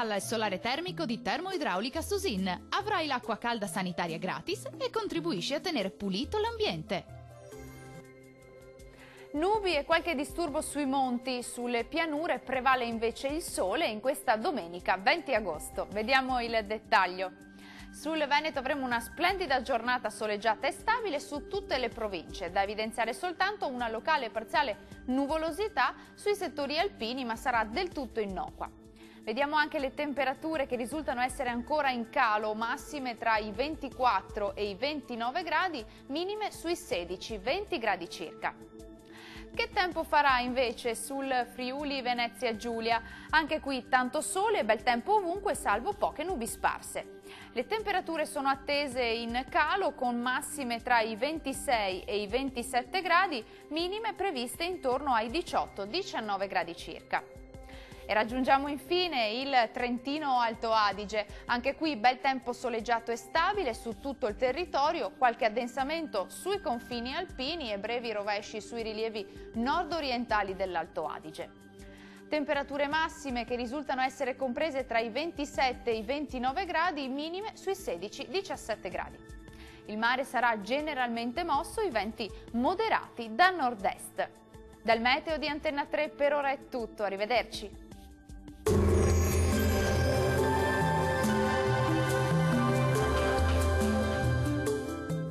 Installa il solare termico di Termoidraulica Susin. Avrai l'acqua calda sanitaria gratis e contribuisci a tenere pulito l'ambiente. Nubi e qualche disturbo sui monti, sulle pianure prevale invece il sole in questa domenica 20 agosto. Vediamo il dettaglio. Sul Veneto avremo una splendida giornata soleggiata e stabile su tutte le province, da evidenziare soltanto una locale e parziale nuvolosità sui settori alpini, ma sarà del tutto innocua. Vediamo anche le temperature che risultano essere ancora in calo, massime tra i 24 e i 29 gradi, minime sui 16-20 gradi circa. Che tempo farà invece sul Friuli Venezia Giulia? Anche qui tanto sole e bel tempo ovunque, salvo poche nubi sparse. Le temperature sono attese in calo con massime tra i 26 e i 27 gradi, minime previste intorno ai 18-19 gradi circa. E raggiungiamo infine il Trentino Alto Adige, anche qui bel tempo soleggiato e stabile su tutto il territorio, qualche addensamento sui confini alpini e brevi rovesci sui rilievi nord-orientali dell'Alto Adige. Temperature massime che risultano essere comprese tra i 27 e i 29 gradi, minime sui 16-17 gradi. Il mare sarà generalmente mosso, i venti moderati da nord-est. Dal meteo di Antenna 3 per ora è tutto, arrivederci.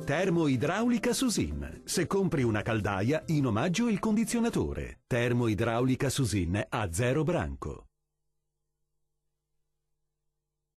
Termoidraulica Susin. Se compri una caldaia, in omaggio il condizionatore. Termoidraulica Susin a 0 branco.